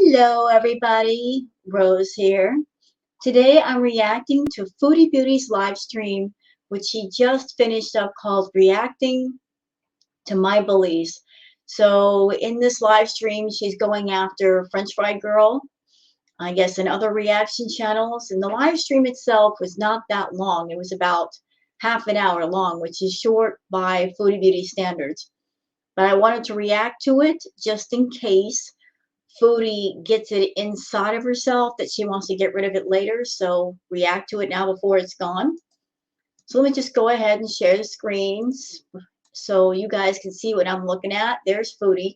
Hello everybody, Rose here. Today I'm reacting to Foodie Beauty's live stream, which she just finished up called Reacting to My Bullies. So in this live stream, she's going after French Fry Girl, I guess, and other reaction channels. And the live stream itself was not that long. It was about half an hour long, which is short by Foodie Beauty standards. But I wanted to react to it just in case Foodie gets it inside of herself that she wants to get rid of it later. So react to it now before it's gone. So let me just go ahead and share the screens so you guys can see what I'm looking at. There's Foodie.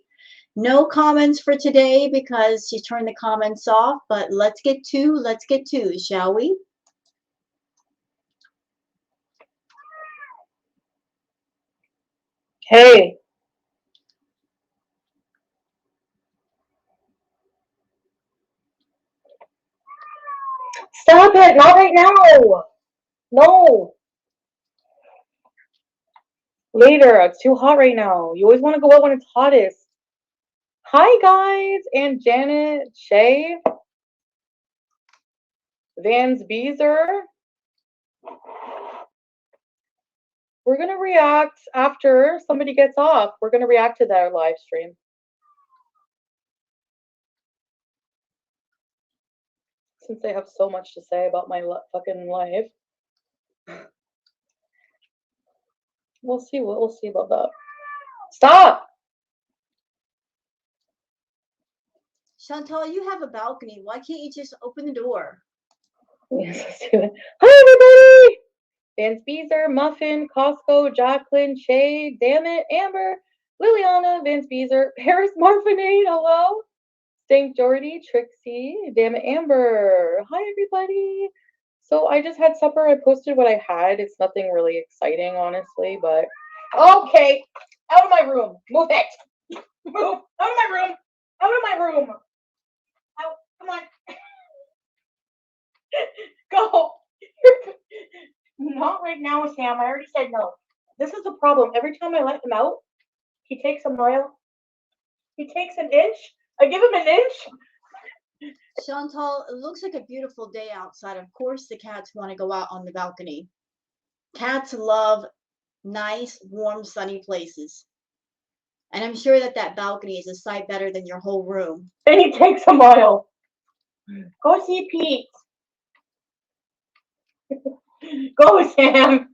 No comments for today because she turned the comments off, but let's get to, shall we? Hey. Stop it! Not right now! No! Later. It's too hot right now. You always want to go out when it's hottest. Hi, guys! And Janet, Shay, Vans Beezer. We're going to react after somebody gets off. We're going to react to their live stream. Since I have so much to say about my fucking life. We'll see about that. Stop! Chantal, you have a balcony. Why can't you just open the door? Yes, let's do it. Hi, everybody! Vance Beezer, Muffin, Costco, Jacqueline, Shay, Damn It, Amber, Liliana, Vance Beezer, Paris Morphinade, hello! Stank Jordy, Trixie, Damn It, Amber. Hi, everybody! So I just had supper. I posted what I had. It's nothing really exciting, honestly, but... Okay! Out of my room! Move it! Move! Out of my room! Out of my room! Out! Come on! Go! Not right now, Sam. I already said no. This is the problem. Every time I let him out, he takes a mile. He takes an inch. I give him an inch. Chantal, it looks like a beautiful day outside. Of course, the cats want to go out on the balcony. Cats love nice, warm, sunny places. And I'm sure that that balcony is a sight better than your whole room. And he takes a mile. Go see Pete. Go, Sam.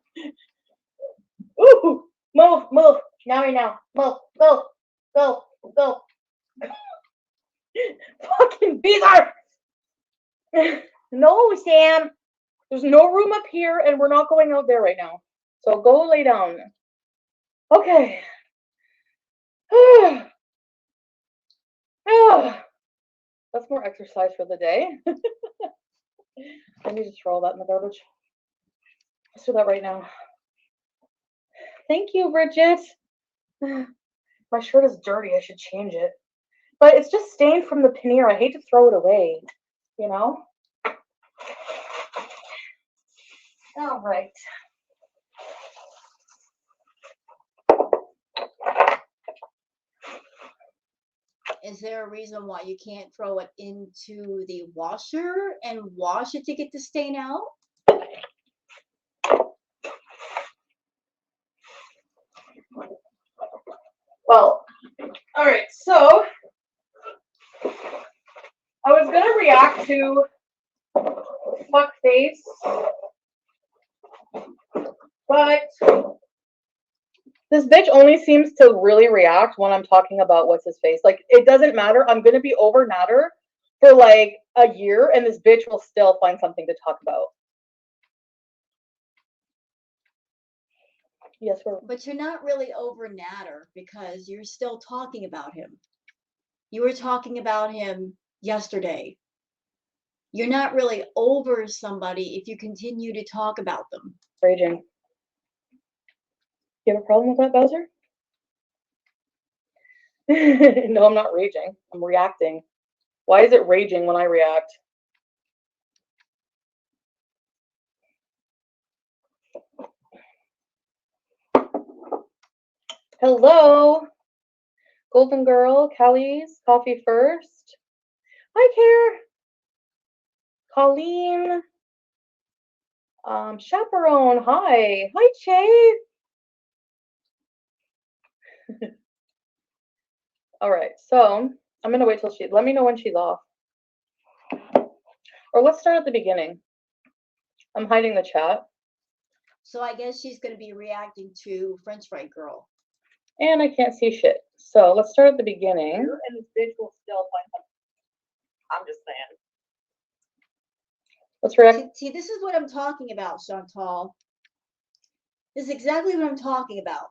Ooh, move. Now. Move. Go. Fucking Beezer. No, Sam. There's no room up here, and we're not going out there right now. So go lay down. Okay. That's more exercise for the day. I need to throw all that in the garbage. Let's do that right now. Thank you, Bridget. My shirt is dirty. I should change it. But it's just stained from the pannier. I hate to throw it away, you know? All right. Is there a reason why you can't throw it into the washer and wash it to get the stain out? Well, all right, so I was going to react to Fuckface, but this bitch only seems to really react when I'm talking about what's his face. Like, it doesn't matter. I'm going to be over Natter for like a year, and this bitch will still find something to talk about. Yes, but you're not really over Natter because you're still talking about him. You were talking about him yesterday. You're not really over somebody if you continue to talk about them. Raging. You have a problem with that, Bowser? No, I'm not raging. I'm reacting. Why is it raging when I react? Hello, Golden Girl, Kelly's Coffee First. Hi, Care. Colleen. Chaperone. Hi. Hi, Che. All right. So I'm going to wait till let me know when she's off. Or let's start at the beginning. I'm hiding the chat. So I guess she's going to be reacting to French Fry Girl. And I can't see shit. So let's start at the beginning. And this bitch will still find something. I'm just saying. Let's react. See, this is what I'm talking about, Chantal. This is exactly what I'm talking about.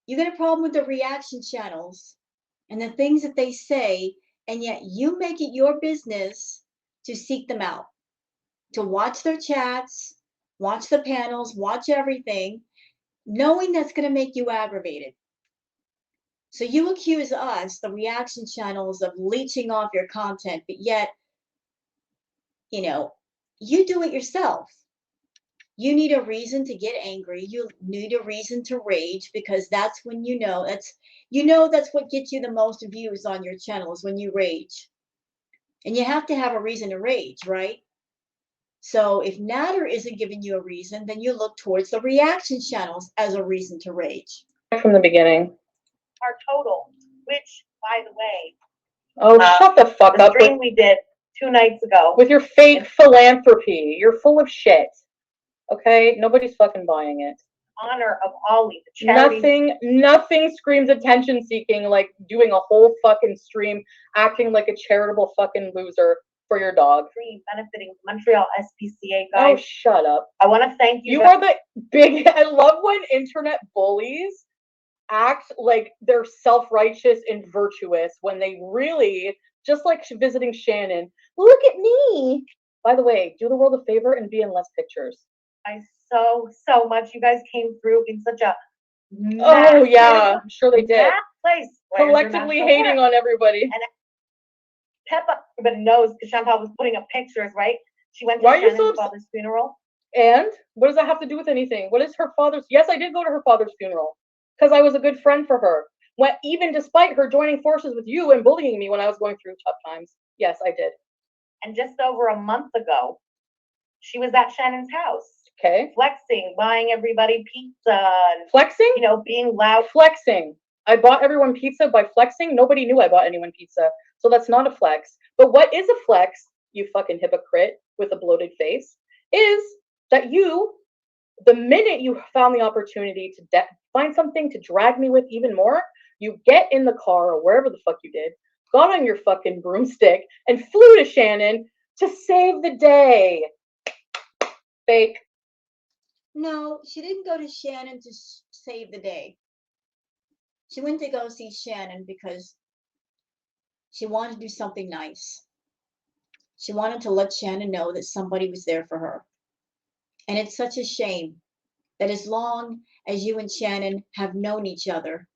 You get a problem with the reaction channels and the things that they say, and yet you make it your business to seek them out, to watch their chats, watch the panels, watch everything, knowing that's going to make you aggravated. So you accuse us, the reaction channels, of leeching off your content, but yet, you know, you do it yourself. You need a reason to get angry. You need a reason to rage, because that's when that's what gets you the most views on your channel, is when you rage. And you have to have a reason to rage, right? So if Natter isn't giving you a reason, then you look towards the reaction channels as a reason to rage. From the beginning. Our total, which, by the way, Oh, shut the fuck the up stream we did 2 nights ago. with your fake philanthropy. You're full of shit. Okay? Nobody's fucking buying it. Honor of Ollie, the charity. Nothing screams attention seeking like doing a whole fucking stream acting like a charitable fucking loser for your dog. Stream benefiting Montreal SPCA, Oh, guys. shut up. I want to thank you. You are the big. I love when internet bullies act like they're self-righteous and virtuous when they really, just like visiting Shannon, look at me. By the way, do the world a favor and be in less pictures. I so much. You guys came through in such a oh yeah, I'm sure they did. Place Collectively hating on everybody. And Peppa, everybody knows because Chantal was putting up pictures, right? She went to Why are you Shannon's so father's funeral. And what does that have to do with anything? What is her father's? Yes, I did go to her father's funeral because I was a good friend for her. When, even despite her joining forces with you and bullying me when I was going through tough times. Yes, I did. And just over a month ago, she was at Shannon's house. Okay. Flexing, buying everybody pizza. And, flexing? You know, being loud. Flexing. I bought everyone pizza by flexing. Nobody knew I bought anyone pizza. So that's not a flex. But what is a flex, you fucking hypocrite with a bloated face, is that you, the minute you found the opportunity to find something to drag me with even more, you get in the car or wherever the fuck you did, got on your fucking broomstick, and flew to Shannon to save the day. Fake. No, she didn't go to Shannon to save the day. She went to go see Shannon because she wanted to do something nice. She wanted to let Shannon know that somebody was there for her. And it's such a shame that as long as you and Shannon have known each other,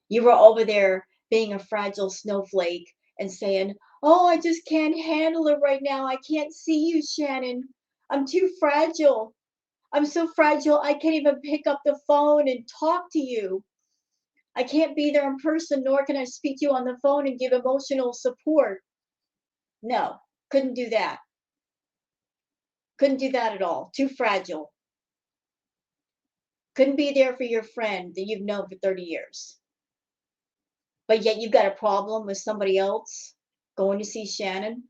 you were over there being a fragile snowflake and saying, "Oh, I just can't handle it right now. I can't see you, Shannon. I'm too fragile. I'm so fragile, I can't even pick up the phone and talk to you. I can't be there in person, nor can I speak to you on the phone and give emotional support." No, couldn't do that. Couldn't do that at all. Too fragile. Couldn't be there for your friend that you've known for 30 years. But yet you've got a problem with somebody else going to see Shannon.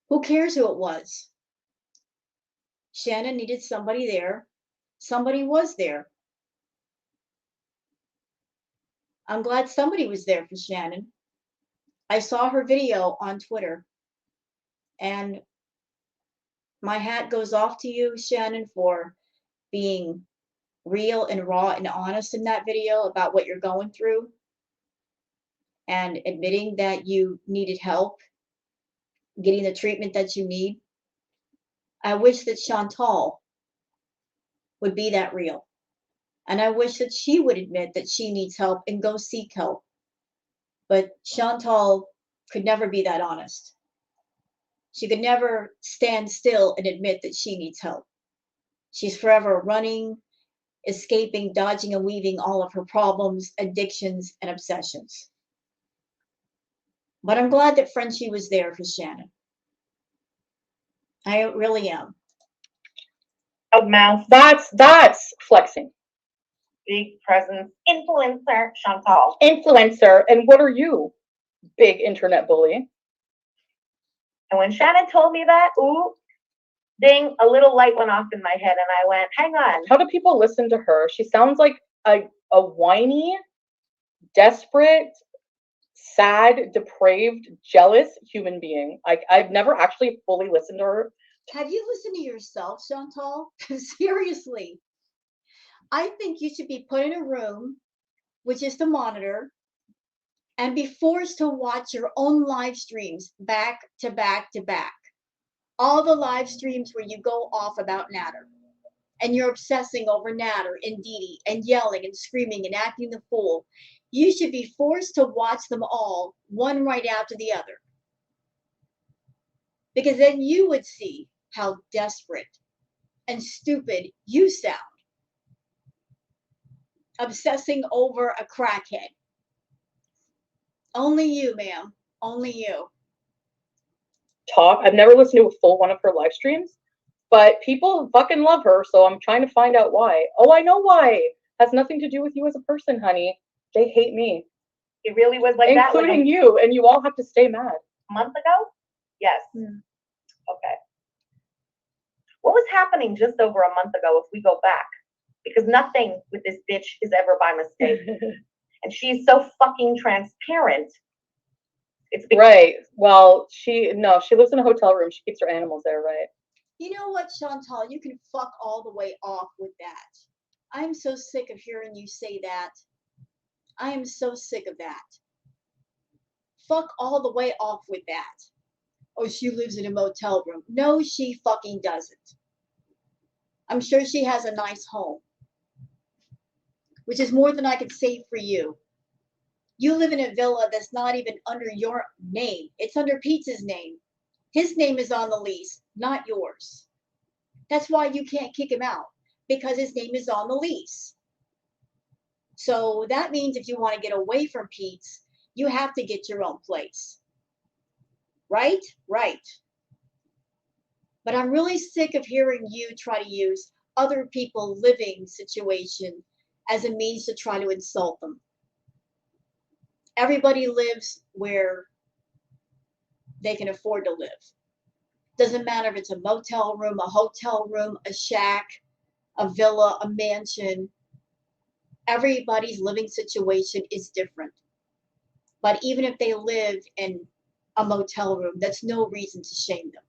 Who cares who it was? Shannon needed somebody there. Somebody was there. I'm glad somebody was there for Shannon. I saw her video on Twitter, and my hat goes off to you, Shannon, for being real and raw and honest in that video about what you're going through and admitting that you needed help getting the treatment that you need. I wish that Chantal would be that real. And I wish that she would admit that she needs help and go seek help. But Chantal could never be that honest. She could never stand still and admit that she needs help. She's forever running, escaping, dodging, and weaving all of her problems, addictions, and obsessions. But I'm glad that Frenchie was there for Shannon. I really am. Loud mouth, That's flexing. big presence, influencer, Chantal. Influencer. And what are you, big internet bully? And when Shannon told me that, ooh, ding, a little light went off in my head, and I went, hang on. How do people listen to her? She sounds like a whiny, desperate, sad, depraved, jealous human being. I've never actually fully listened to her. Have you listened to yourself, Chantal? Seriously. I think you should be put in a room with just a monitor and be forced to watch your own live streams back to back to back. All the live streams where you go off about Natter and you're obsessing over Natter and Dee Dee and yelling and screaming and acting the fool. You should be forced to watch them all, one right after the other. Because then you would see how desperate and stupid you sound. Obsessing over a crackhead. Only you, ma'am. Only you. Talk. I've never listened to a full one of her live streams, but people fucking love her, so I'm trying to find out why. Oh, I know why. Has nothing to do with you as a person, honey. They hate me. It really was like that. Including you, and you all have to stay mad. A month ago? Yes. Okay. What was happening just over a month ago if we go back? Because nothing with this bitch is ever by mistake. And she's so fucking transparent. It's Right. Well, she lives in a hotel room. She keeps her animals there, right? You know what, Chantal? You can fuck all the way off with that. I'm so sick of hearing you say that. I am so sick of that. Fuck all the way off with that. Oh, she lives in a motel room. No, she fucking doesn't. I'm sure she has a nice home, which is more than I could say for you. You live in a villa that's not even under your name. It's under Pete's name. His name is on the lease, not yours. That's why you can't kick him out, because his name is on the lease. So that means if you want to get away from Pete's, you have to get your own place. Right? Right. But I'm really sick of hearing you try to use other people's living situation as a means to try to insult them. Everybody lives where they can afford to live. Doesn't matter if it's a motel room, a hotel room, a shack, a villa, a mansion. Everybody's living situation is different. But even if they live in a motel room, that's no reason to shame them.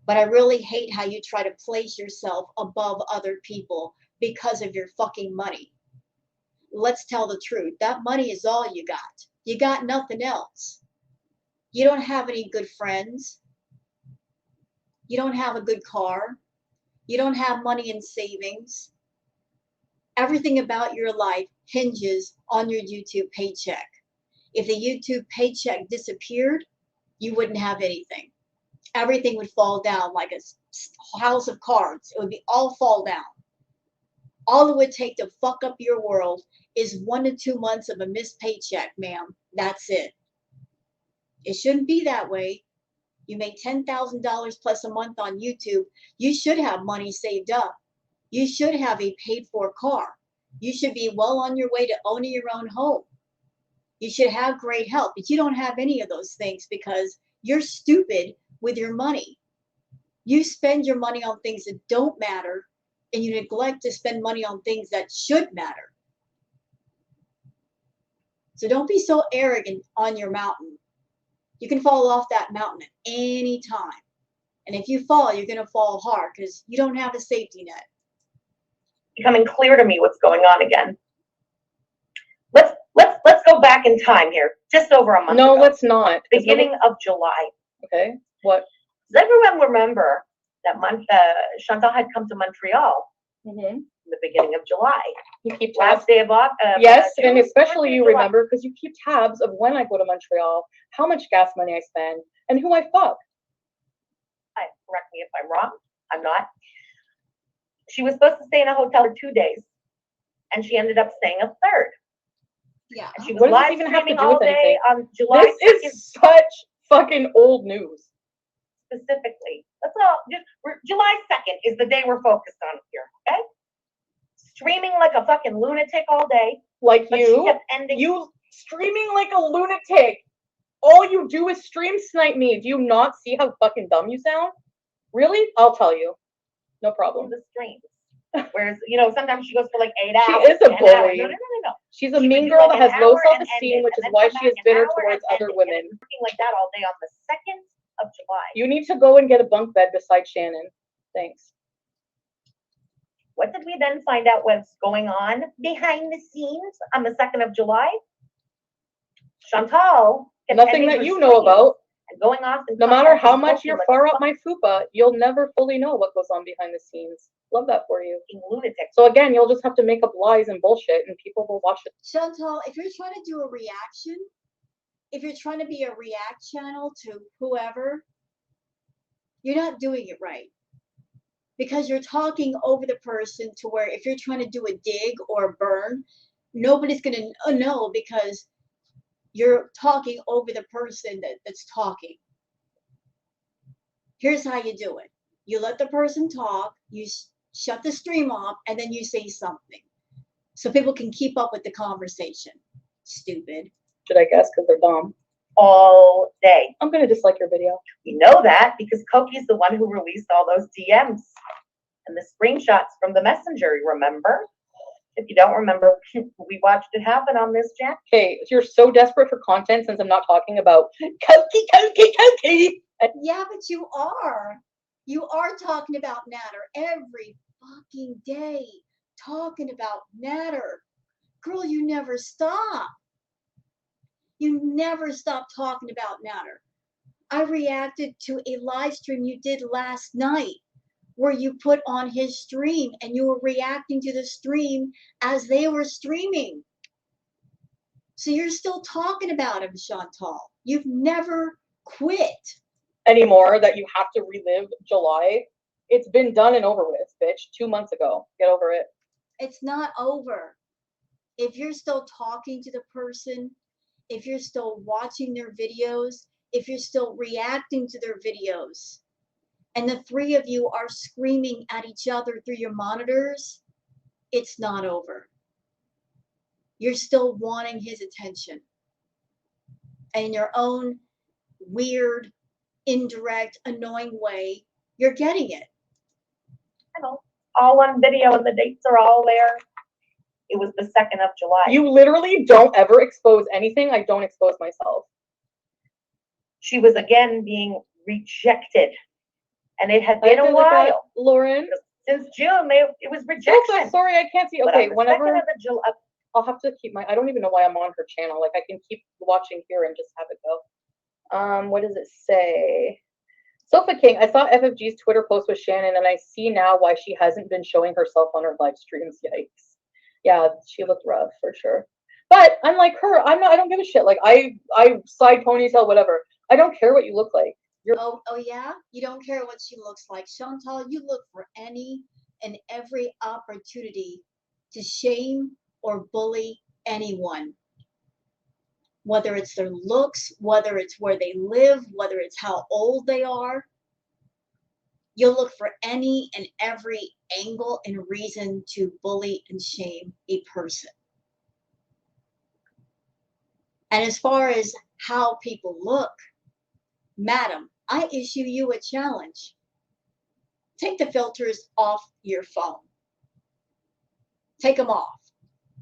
But I really hate how you try to place yourself above other people because of your fucking money. Let's tell the truth. That money is all you got. You got nothing else. You don't have any good friends. You don't have a good car. You don't have money in savings. Everything about your life hinges on your YouTube paycheck. If the YouTube paycheck disappeared, you wouldn't have anything. Everything would fall down like a house of cards. It would be all fall down. All it would take to fuck up your world is 1 to 2 months of a missed paycheck, ma'am. That's it. It shouldn't be that way. You make $10,000 plus a month on YouTube. You should have money saved up. You should have a paid for car. You should be well on your way to owning your own home. You should have great health, but you don't have any of those things because you're stupid with your money. You spend your money on things that don't matter, and you neglect to spend money on things that should matter. So don't be so arrogant on your mountain. You can fall off that mountain at any time. And if you fall, you're going to fall hard because you don't have a safety net. Becoming clear to me what's going on again. Let's go back in time here, just over a month ago. No, let's not. Beginning of July. Okay. What? Does everyone remember that month Chantal had come to Montreal in the beginning of July? You keep tabs. Last day of August. Yes, and especially you remember because you keep tabs of when I go to Montreal, how much gas money I spend, and who I fuck. Correct me if I'm wrong. I'm not. She was supposed to stay in a hotel for 2 days, and she ended up staying a third. Yeah. And she was What does this live even have to streaming do all with day anything? on July This 2nd is such fucking old news. specifically. That's all. July 2nd is the day we're focused on here, okay? Streaming like a fucking lunatic all day. Like But she kept ending. you streaming like a lunatic. All you do is stream snipe me. Do you not see how fucking dumb you sound? Really? I'll tell you. No problem. The streams. Whereas, sometimes she goes for like 8 She hours. is a 10 hours. bully. No. She's a She would mean do girl like that an has low hour and self-esteem, end it, which and is then why come she is back an bitter hour towards and other end it, women. and it's working like that all day on the 2nd of July. You need to go and get a bunk bed beside Shannon. Thanks. What did we then find out was going on behind the scenes on the 2nd of July? Chantal kept Nothing ending that her you know streams about. and going off and No matter how commenting much poking you're like far a up my fupa, you'll never fully know what goes on behind the scenes. Love that for you. fucking lunatic. So again, you'll just have to make up lies and bullshit, and people will watch it. Chantal, if you're trying to do a reaction, if you're trying to be a react channel to whoever, you're not doing it right. Because you're talking over the person to where if you're trying to do a dig or a burn, nobody's going to know because you're talking over the person that's talking. Here's how you do it. You let the person talk, you shut the stream off, and then you say something. So people can keep up with the conversation. Stupid. Should I guess? Because they're dumb. All day. I'm going to dislike your video. We know that because Koki's the one who released all those DMs and the screenshots from the messenger, remember? If you don't remember, we watched it happen on this chat. Okay, you're so desperate for content since I'm not talking about Koki. Yeah, but you are. You are talking about Natter every fucking day. Talking about Natter. Girl, you never stop. You never stop talking about Natter. I reacted to a live stream you did last night where you put on his stream and you were reacting to the stream as they were streaming. So you're still talking about him, Chantal. You've never quit. Anymore that you have to relive July. It's been done and over with, bitch. 2 months ago. Get over it. It's not over. If you're still talking to the person, if you're still watching their videos, if you're still reacting to their videos, and the three of you are screaming at each other through your monitors, it's not over. You're still wanting his attention. And in your own weird, indirect, annoying way, you're getting it. I know. All on video and the dates are all there. It was the 2nd of July. You literally don't ever expose anything. I don't expose myself. She was again being rejected. And it had been a Angelica, while. Lauren. Since June, it was rejection. Also, sorry, I can't see. But Okay, on the whenever 2nd of the July, I'll have to keep my. I don't even know why I'm on her channel. Like I can keep watching here and just have it go. What does it say? Sofa King, I saw FFG's Twitter post with Shannon, and I see now why she hasn't been showing herself on her live streams. Yikes. Yeah, she looked rough for sure. But unlike her, I don't give a shit. Like I side ponytail, whatever. I don't care what you look like. Oh yeah? You don't care what she looks like. Chantal, you look for any and every opportunity to shame or bully anyone. Whether it's their looks, whether it's where they live, whether it's how old they are. You'll look for any and every angle and reason to bully and shame a person. And as far as how people look, madam, I issue you a challenge. Take the filters off your phone. Take them off.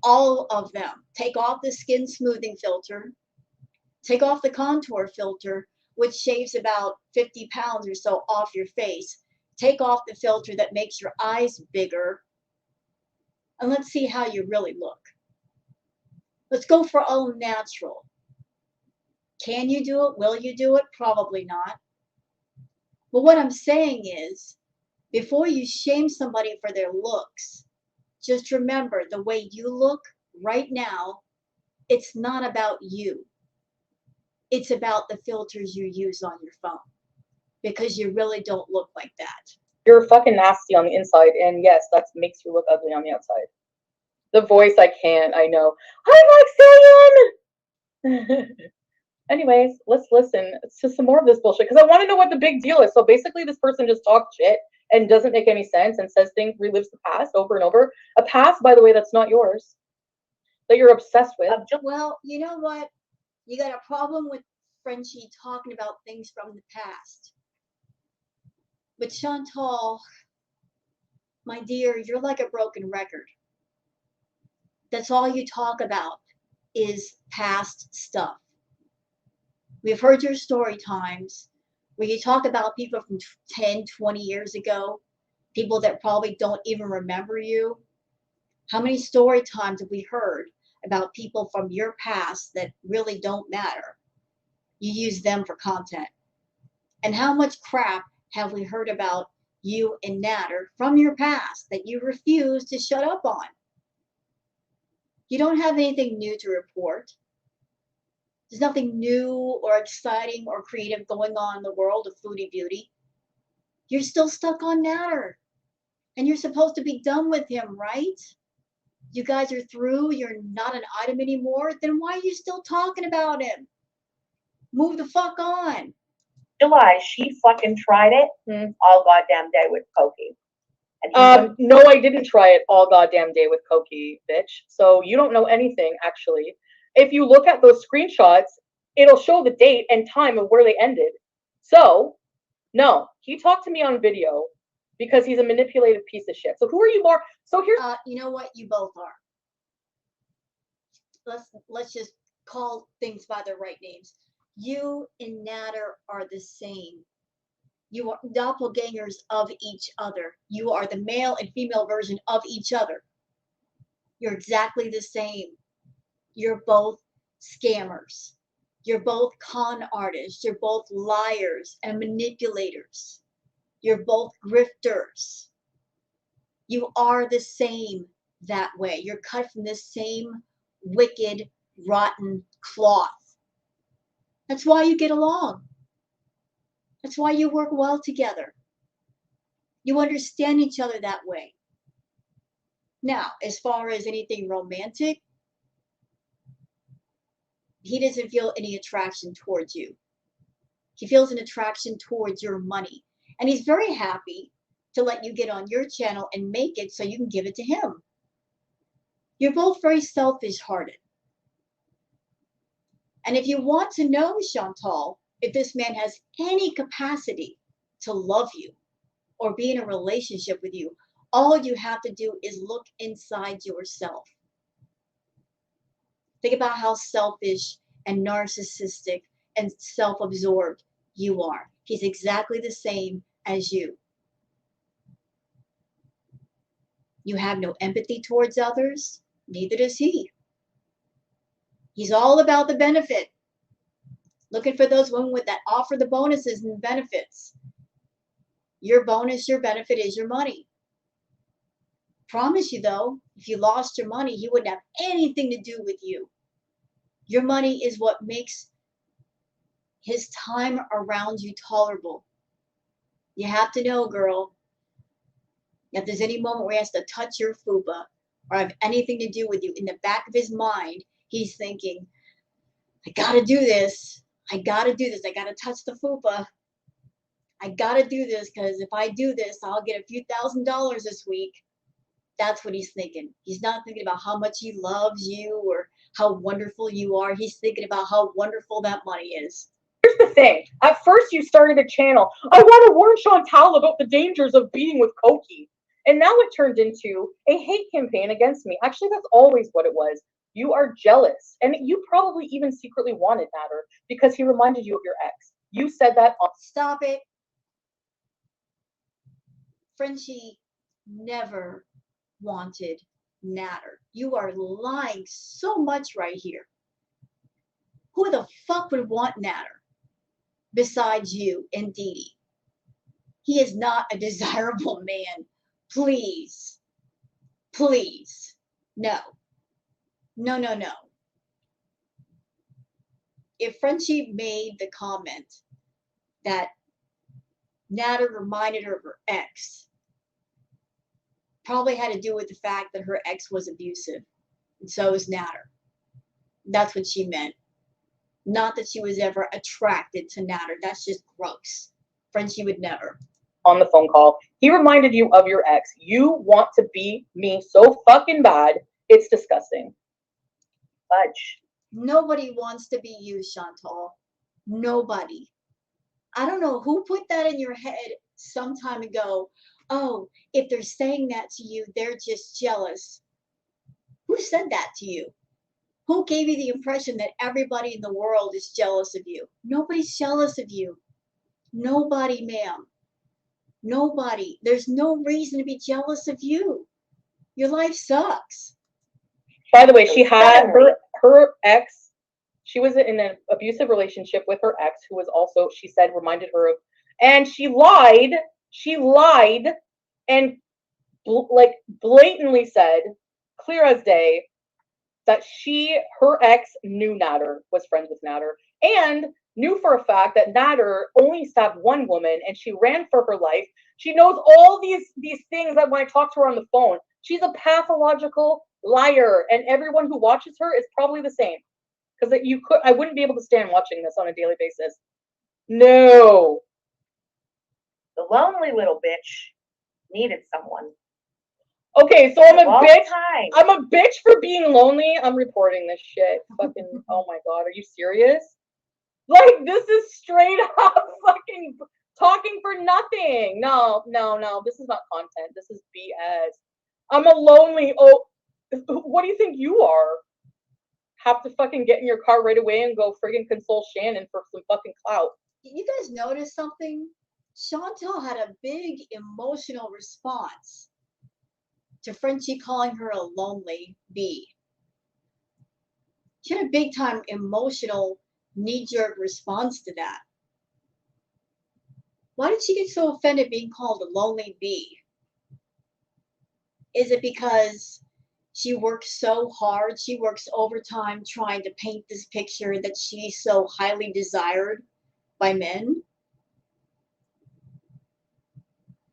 All of them. Take off the skin smoothing filter. Take off the contour filter, which shaves about 50 pounds or so off your face. Take off the filter that makes your eyes bigger. And let's see how you really look. Let's go for all natural. Can you do it? Will you do it? Probably not. But what I'm saying is, before you shame somebody for their looks, just remember the way you look right now, it's not about you. It's about the filters you use on your phone, because you really don't look like that. You're fucking nasty on the inside, and yes, that makes you look ugly on the outside. The voice, I can't. I know. Hi, Maxillian! Anyways, let's listen to some more of this bullshit because I want to know what the big deal is. So basically, this person just talks shit and doesn't make any sense and says things, relives the past over and over. A past, by the way, that's not yours, that you're obsessed with. Well, you know what? You got a problem with Frenchie talking about things from the past. But Chantal, my dear, you're like a broken record. That's all you talk about is past stuff. We've heard your story times where you talk about people from 10, 20 years ago, people that probably don't even remember you. How many story times have we heard about people from your past that really don't matter? You use them for content. And how much crap have we heard about you and Natter from your past that you refuse to shut up on? You don't have anything new to report. There's nothing new or exciting or creative going on in the world of Foodie Beauty. You're still stuck on Natter. And you're supposed to be done with him, right? You guys are through. You're not an item anymore. Then why are you still talking about him? Move the fuck on. July, she fucking tried it all goddamn day with Koki. No, I didn't try it all goddamn day with Koki, bitch. So you don't know anything, actually. If you look at those screenshots, it'll show the date and time of where they ended. So, no, he talked to me on video because he's a manipulative piece of shit. So who are you more? So here's you know what? You both are. Let's just call things by their right names. You and Natter are the same. You are doppelgangers of each other. You are the male and female version of each other. You're exactly the same. You're both scammers. You're both con artists. You're both liars and manipulators. You're both grifters. You are the same that way. You're cut from the same wicked, rotten cloth. That's why you get along. That's why you work well together. You understand each other that way. Now, as far as anything romantic, he doesn't feel any attraction towards you. He feels an attraction towards your money. And he's very happy to let you get on your channel and make it so you can give it to him. You're both very selfish hearted. And if you want to know, Chantal, if this man has any capacity to love you or be in a relationship with you, all you have to do is look inside yourself. Think about how selfish and narcissistic and self-absorbed you are. He's exactly the same as you. You have no empathy towards others, neither does he. He's all about the benefit. Looking for those women with that offer the bonuses and benefits. Your bonus, your benefit is your money. Promise you though, if you lost your money, he wouldn't have anything to do with you. Your money is what makes his time around you tolerable. You have to know, girl, if there's any moment where he has to touch your fupa or have anything to do with you, in the back of his mind, he's thinking, I gotta do this. I gotta do this. I gotta touch the fupa. I gotta do this because if I do this, I'll get a few $1,000s this week. That's what he's thinking. He's not thinking about how much he loves you or how wonderful you are. He's thinking about how wonderful that money is. Here's the thing. At first, you started a channel. I want to warn Chantal about the dangers of being with Koki. And now it turned into a hate campaign against me. Actually, that's always what it was. You are jealous. And you probably even secretly wanted Natter because he reminded you of your ex. You said that on. Stop it. Frenchie never wanted Natter. You are lying so much right here. Who the fuck would want Natter besides you and Dee Dee? He is not a desirable man. Please. Please. No. No, no, no. If Frenchie made the comment that Natter reminded her of her ex, probably had to do with the fact that her ex was abusive, and so was Natter. That's what she meant. Not that she was ever attracted to Natter. That's just gross. Frenchie would never. On the phone call, he reminded you of your ex. You want to be me so fucking bad. It's disgusting. Fudge. Nobody wants to be you, Chantal. Nobody. I don't know who put that in your head some time ago. Oh, if they're saying that to you, they're just jealous. Who said that to you? Who gave you the impression that everybody in the world is jealous of you? Nobody's jealous of you. Nobody, ma'am. Nobody. There's no reason to be jealous of you. Your life sucks. By the way, she had her ex. She was in an abusive relationship with her ex, who was also, she said, reminded her of, and she lied. She lied, and like blatantly said, clear as day, that her ex knew Natter, was friends with Natter, and knew for a fact that Natter only stabbed one woman, and she ran for her life. She knows all these things that when I talk to her on the phone, she's a pathological liar, and everyone who watches her is probably the same. Because I wouldn't be able to stand watching this on a daily basis. No. The lonely little bitch needed someone. Okay, so I'm a bitch. Time. I'm a bitch for being lonely. I'm reporting this shit. Fucking, oh my god, are you serious? Like, this is straight up fucking talking for nothing. No, this is not content. This is BS. I'm a lonely, what do you think you are? Have to fucking get in your car right away and go friggin' console Shannon for some fucking clout. You guys notice something? Chantal had a big emotional response to Frenchie calling her a lonely bee. She had a big time emotional knee-jerk response to that. Why did she get so offended being called a lonely bee? Is it because she works so hard, she works overtime trying to paint this picture that she's so highly desired by men?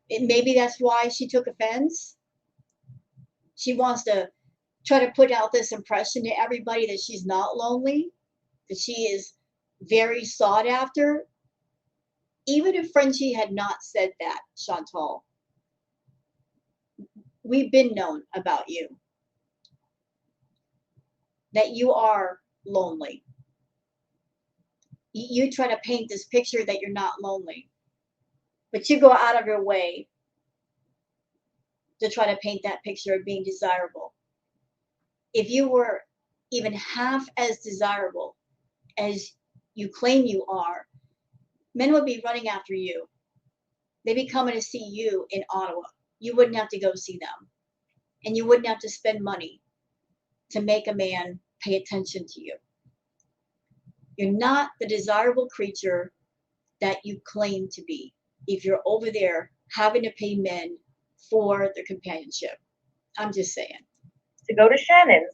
Maybe that's why she took offense. She wants to try to put out this impression to everybody that she's not lonely, that she is very sought after. Even if Frenchie had not said that, Chantal, we've been known about you, that you are lonely. You try to paint this picture that you're not lonely, but you go out of your way to try to paint that picture of being desirable. If you were even half as desirable as you claim you are, men would be running after you. They'd be coming to see you in Ottawa. You wouldn't have to go see them. And you wouldn't have to spend money to make a man pay attention to you. You're not the desirable creature that you claim to be if you're over there having to pay men for their companionship. I'm just saying. To go to Shannon's.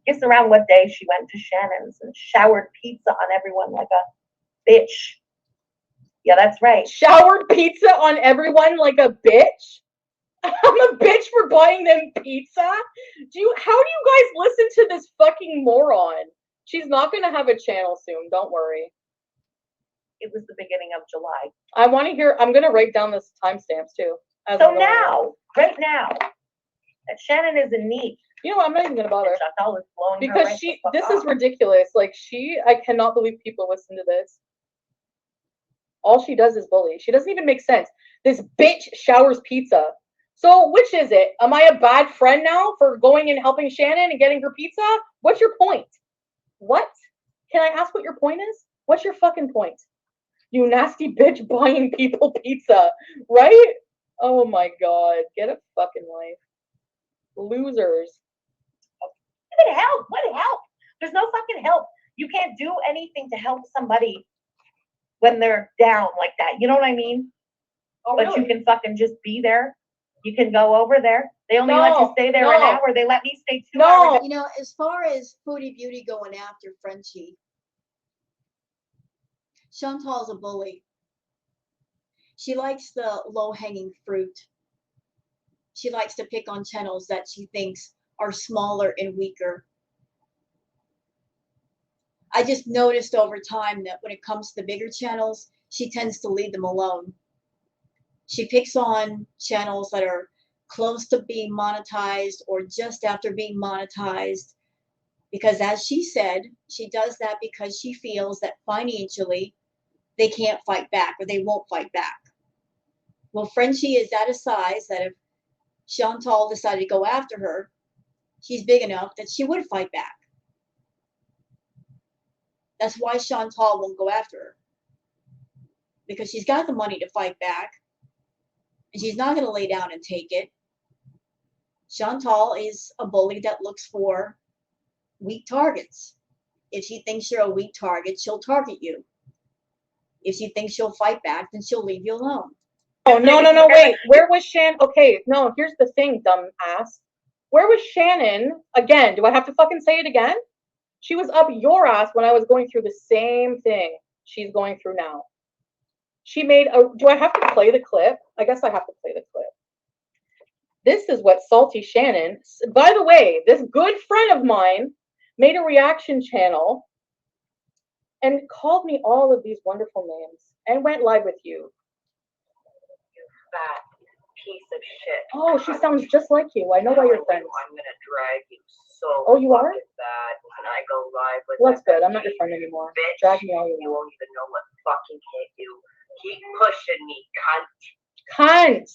Guess around what day she went to Shannon's and showered pizza on everyone like a bitch. Yeah, that's right. Showered pizza on everyone like a bitch? I'm a bitch for buying them pizza? How do you guys listen to this fucking moron? She's not gonna have a channel soon, don't worry. It was the beginning of July. I want to hear, I'm gonna write down this timestamps too. So now, right now, that Shannon is in need. You know what, I'm not even gonna bother. Chantal is blowing because her this is ridiculous. Like I cannot believe people listen to this. All she does is bully. She doesn't even make sense. This bitch showers pizza. So which is it? Am I a bad friend now for going and helping Shannon and getting her pizza? What's your point? What? Can I ask what your point is? What's your fucking point? You nasty bitch buying people pizza, right? Oh my god. Get a fucking life. Losers. What help? What help? There's no fucking help. You can't do anything to help somebody when they're down like that. You know what I mean? Oh, but really? You can fucking just be there. You can go over there. They only let you stay there an hour. They let me stay 2 hours. You know, as far as Foodie Beauty going after Frenchie, Chantal's a bully. She likes the low-hanging fruit. she likes to pick on channels that she thinks are smaller and weaker. I just noticed over time that when it comes to the bigger channels, she tends to leave them alone. She picks on channels that are close to being monetized or just after being monetized because, as she said, she does that because she feels that financially they can't fight back or they won't fight back. Well, Frenchie is at a size that if Chantal decided to go after her, she's big enough that she would fight back. That's why Chantal won't go after her, because she's got the money to fight back and she's not going to lay down and take it. Chantal is a bully that looks for weak targets. If she thinks you're a weak target, she'll target you. If she thinks you'll fight back, then she'll leave you alone. Oh, no, wait. Where was Shannon? Okay, no, here's the thing, dumb ass. Where was Shannon? Again, do I have to fucking say it again? She was up your ass when I was going through the same thing she's going through now. She made a, do I have to play the clip? I guess I have to play the clip. This is what Salty Shannon, by the way, this good friend of mine made a reaction channel and called me all of these wonderful names and went live with you. You fat piece of shit. Oh, she sounds just like you. I know why you're friends. I'm gonna drag you so Oh, you are? bad when I go live with Well, that's good. I'm not your friend anymore. Bitch, Drag me all you you want. won't even know what fucking hit you. Keep pushing me, cunt. Cunt.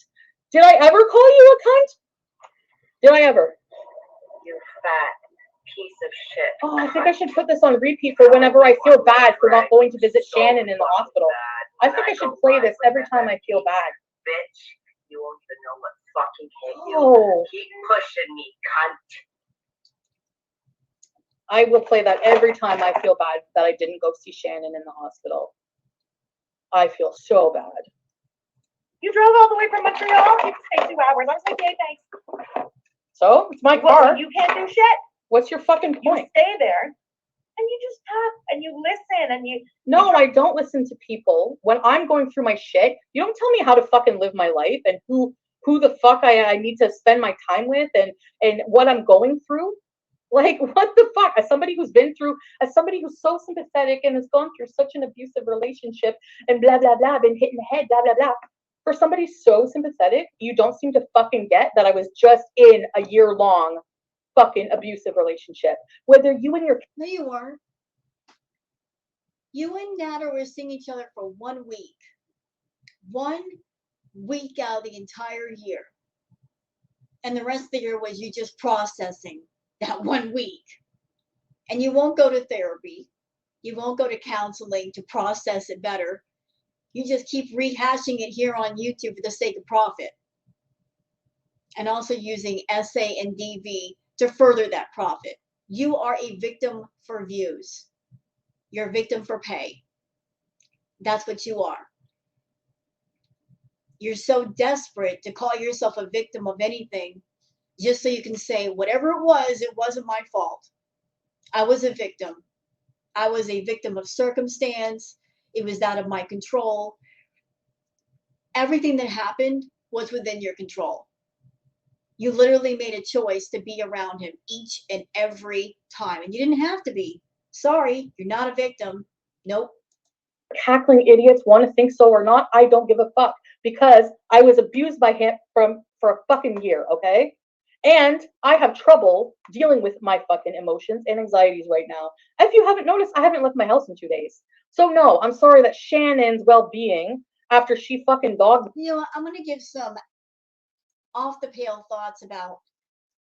Did I ever call you a cunt? Did I ever? You fat piece of shit. Oh, I think I should put this on repeat for whenever I feel bad for not going to visit Shannon in the hospital. I think I should play this every time I feel bad. Bitch, you won't even know what fucking hit you. Oh. Keep pushing me, cunt. I will play that every time I feel bad that I didn't go see Shannon in the hospital. I feel so bad. You drove all the way from Montreal? You can stay 2 hours. I'm saying, okay, thanks. So, it's my Well, car. you can't do shit. What's your fucking You point? stay there and you just talk and you listen and you. No, I don't listen to people when I'm going through my shit. You don't tell me how to fucking live my life and who the fuck I need to spend my time with and what I'm going through. Like, what the fuck? As somebody who's been through, as somebody who's so sympathetic and has gone through such an abusive relationship and blah, blah, blah, been hit in the head, blah, blah, blah. For somebody so sympathetic, you don't seem to fucking get that I was just in a year-long fucking abusive relationship. Whether you and your... No, you weren't. You and Nada were seeing each other for 1 week. 1 week out of the entire year. And the rest of the year was you just processing that 1 week. And you won't go to therapy. You won't go to counseling to process it better. You just keep rehashing it here on YouTube for the sake of profit. And also using SA and DV to further that profit. You are a victim for views. You're a victim for pay. That's what you are. You're so desperate to call yourself a victim of anything just so you can say, whatever it wasn't my fault. I was a victim. I was a victim of circumstance. It was out of my control. Everything that happened was within your control. You literally made a choice to be around him each and every time. And you didn't have to be. Sorry, you're not a victim. Nope. Cackling idiots want to think so or not, I don't give a fuck. Because I was abused by him for a fucking year, okay? And I have trouble dealing with my fucking emotions and anxieties right now. If you haven't noticed, I haven't left my house in 2 days. So no, I'm sorry that Shannon's well-being, after she fucking dogged... You know what? I'm going to give some off-the-pale thoughts about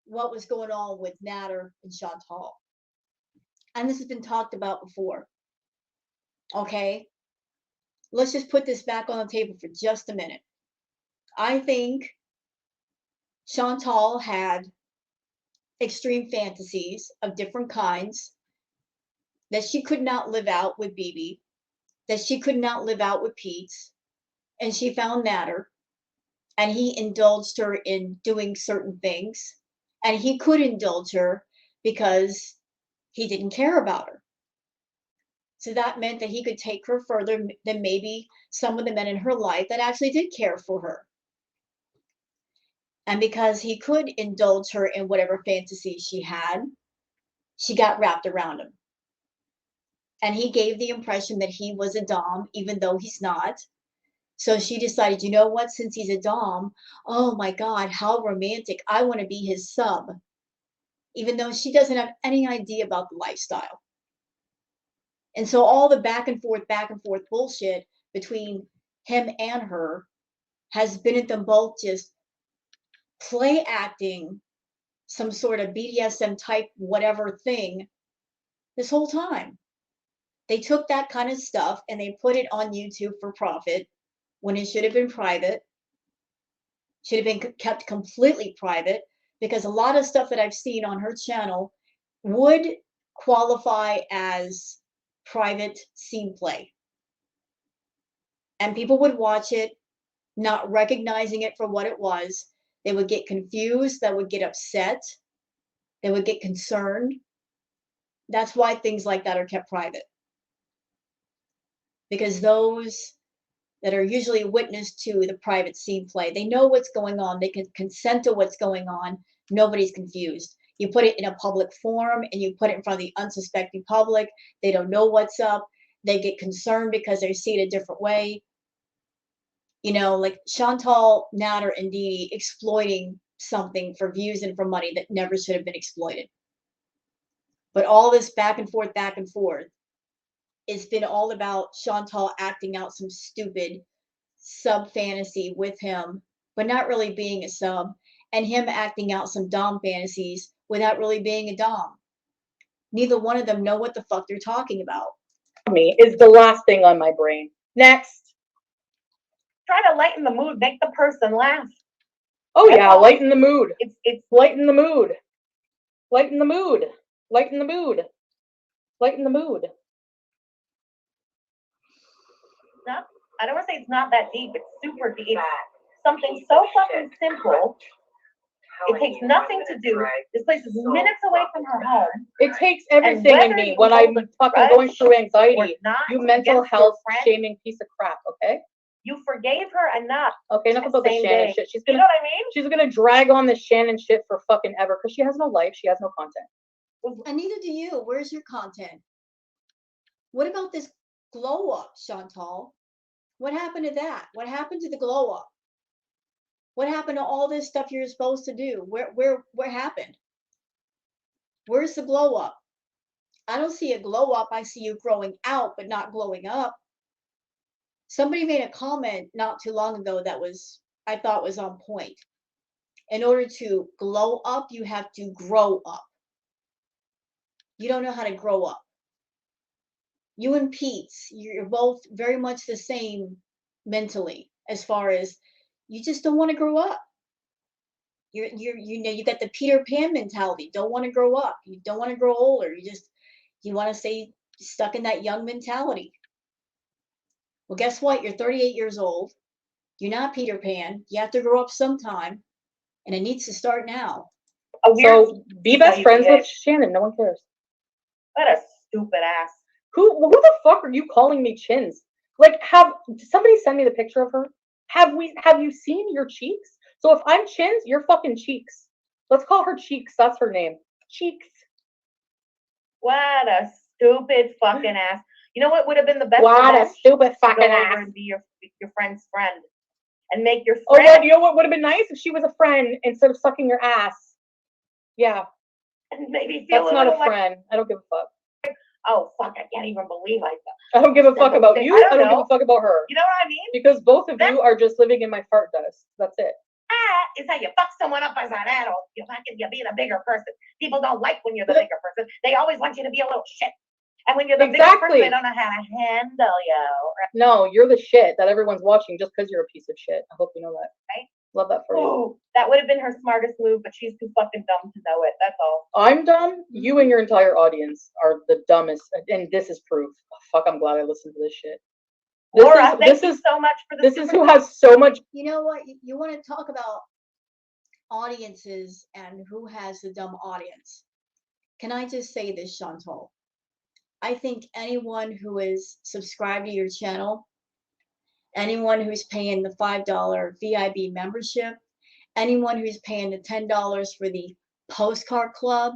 what was going on with Nader and Chantal. And this has been talked about before. Okay? Let's just put this back on the table for just a minute. I think Chantal had extreme fantasies of different kinds that she could not live out with BB, that she could not live out with Pete's, and she found Nader, and he indulged her in doing certain things, and he could indulge her because he didn't care about her. So that meant that he could take her further than maybe some of the men in her life that actually did care for her. And because he could indulge her in whatever fantasy she had, she got wrapped around him. And he gave the impression that he was a dom, even though he's not. So she decided, you know what, since he's a dom, oh my God, how romantic. I want to be his sub, even though she doesn't have any idea about the lifestyle. And so all the back and forth bullshit between him and her has been at them both just play acting some sort of BDSM type whatever thing this whole time. They took that kind of stuff and they put it on YouTube for profit when it should have been private, should have been kept completely private, because a lot of stuff that I've seen on her channel would qualify as private scene play. And people would watch it, not recognizing it for what it was. They would get confused, they would get upset, they would get concerned. That's why things like that are kept private. Because those that are usually witness to the private scene play, they know what's going on, they can consent to what's going on, nobody's confused. You put it in a public forum and you put it in front of the unsuspecting public, they don't know what's up, they get concerned because they see it a different way. You know, like Chantal, Natter, and Dee exploiting something for views and for money that never should have been exploited. But all this back and forth, it's been all about Chantal acting out some stupid sub fantasy with him, but not really being a sub, and him acting out some dom fantasies without really being a dom. Neither one of them know what the fuck they're talking about. Me is the last thing on my brain. Next. Try to lighten the mood, make the person laugh. Oh yeah, lighten the mood. It's lighten the mood. Lighten the mood. Lighten the mood. Lighten the mood. not, I don't want to say it's not that deep, it's super deep. It's something so fucking simple. It takes nothing to do. This place is minutes away from her home. It takes everything in me when I'm fucking going through anxiety. You mental health shaming piece of crap, okay? You forgave her enough. Okay, enough about the Shannon shit. She's gonna, you know what I mean? She's gonna drag on this Shannon shit for fucking ever because she has no life. She has no content. And neither do you. Where's your content? What about this glow up, Chantal? What happened to that? What happened to the glow up? What happened to all this stuff you're supposed to do? What happened? Where's the glow up? I don't see a glow up. I see you growing out, but not glowing up. Somebody made a comment not too long ago that I thought was on point. In order to glow up, you have to grow up. You don't know how to grow up. You and Pete, you're both very much the same mentally, as far as you just don't want to grow up. You know, you got the Peter Pan mentality. Don't want to grow up. You don't want to grow older. You want to stay stuck in that young mentality. Well, guess what? You're 38 years old. You're not Peter Pan. You have to grow up sometime, and it needs to start now. So be best friends with Shannon. No one cares. What a stupid ass. Who the fuck are you calling me chins? Like, somebody send me the picture of her? Have you seen your cheeks? So if I'm chins, you're fucking cheeks. Let's call her Cheeks. That's her name. Cheeks. What a stupid fucking ass. You know what would have been the best? What a stupid fucking ass. And be your friend's friend. And make your friend. Oh, well, you know what would have been nice if she was a friend instead of sucking your ass. Yeah. And maybe feel that's not a friend. I don't give a fuck. Oh fuck! I can't even believe I thought. I don't give a fuck about you. I don't give a fuck about her. You know what I mean? Because both of you are just living in my fart dust. That's it. Is how you fuck someone up as an adult. You're being a bigger person. People don't like when you're the bigger person. They always want you to be a little shit. And when you're the bigger person, they don't know how to handle you. No, you're the shit that everyone's watching just because you're a piece of shit. I hope you know that. Right? Love that for you. That would have been her smartest move, but she's too fucking dumb to know it. That's all. I'm dumb. You and your entire audience are the dumbest, and this is proof. Oh, fuck, I'm glad I listened to this shit. Laura, thank you so much for this. This is who has so much. You know what? You want to talk about audiences and who has the dumb audience. Can I just say this, Chantal? I think anyone who is subscribed to your channel, anyone who's paying the $5 VIB membership, anyone who's paying the $10 for the postcard club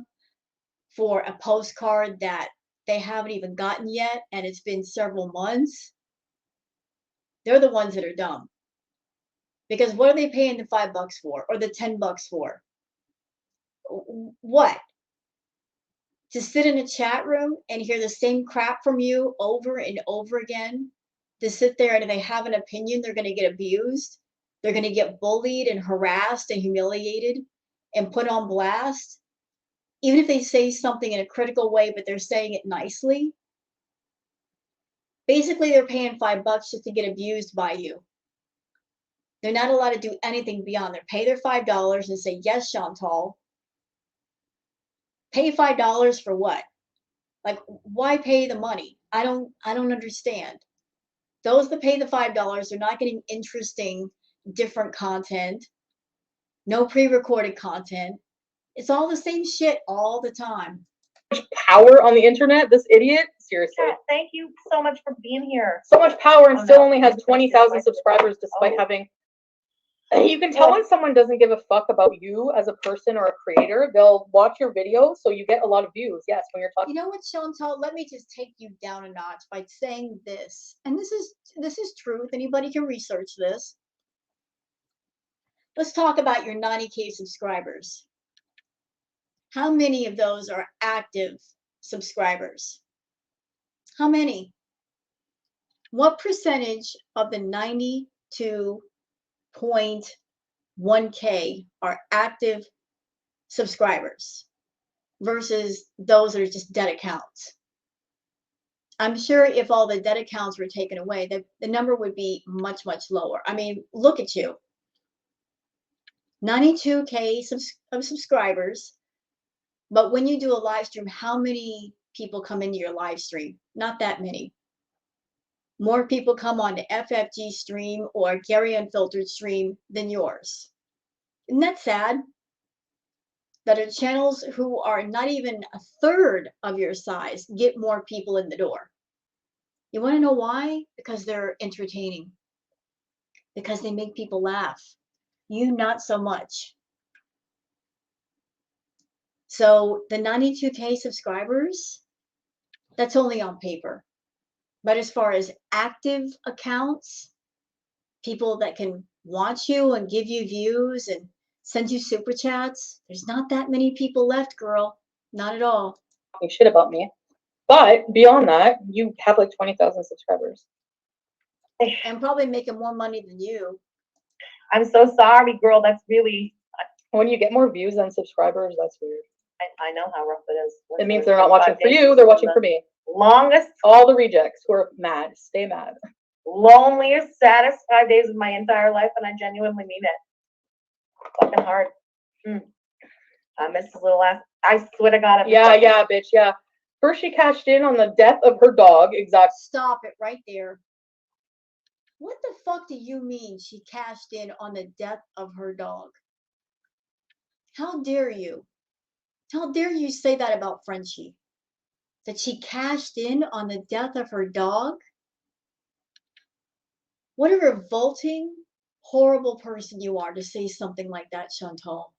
for a postcard that they haven't even gotten yet and it's been several months, they're the ones that are dumb. Because what are they paying the $5 for or the $10 for? What? To sit in a chat room and hear the same crap from you over and over again? To sit there and if they have an opinion, they're going to get abused. They're going to get bullied and harassed and humiliated and put on blast. Even if they say something in a critical way, but they're saying it nicely. Basically, they're paying $5 just to get abused by you. They're not allowed to do anything beyond their pay their $5 and say, yes, Chantal. Pay $5 for what? Like, why pay the money? I don't understand. Those that pay the $5 are not getting interesting, different content, no pre-recorded content. It's all the same shit all the time. Power on the internet, this idiot. Seriously. Yeah, thank you so much for being here. So much power and Oh, still no. only has 20,000 subscribers despite Oh. having. You can tell when someone doesn't give a fuck about you as a person or a creator. They'll watch your video so you get a lot of views. Yes, when you're talking. You know what, Chantal? Let me just take you down a notch by saying this. And this is truth. Anybody can research this. Let's talk about your 90K subscribers. How many of those are active subscribers? How many? What percentage of the 92.1K are active subscribers versus those that are just dead accounts? I'm sure if all the dead accounts were taken away, the number would be much, much lower. I mean, look at you. 92K of subscribers. But when you do a live stream, how many people come into your live stream? Not that many. More people come on to FFG stream or Gary Unfiltered stream than yours. Isn't that sad? That are channels who are not even a third of your size get more people in the door. You want to know why? Because they're entertaining. Because they make people laugh. You not so much. So the 92K subscribers, that's only on paper. But as far as active accounts, people that can watch you and give you views and send you super chats, there's not that many people left, girl. Not at all. Talking shit about me. But beyond that, you have like 20,000 subscribers. And probably making more money than you. I'm so sorry, girl. That's really. When you get more views than subscribers, that's weird. I know how rough it is. It means they're not watching for you, they're watching for me. Longest, All the rejects who are mad, stay mad. loneliest, saddest 5 days of my entire life, and I genuinely mean it. Fucking hard. I miss his little ass. I swear to God. Yeah, bitch, yeah. First she cashed in on the death of her dog, exactly. Stop it right there. What the fuck do you mean she cashed in on the death of her dog? How dare you? How dare you say that about Frenchie? That she cashed in on the death of her dog? What a revolting, horrible person you are to say something like that, Chantal.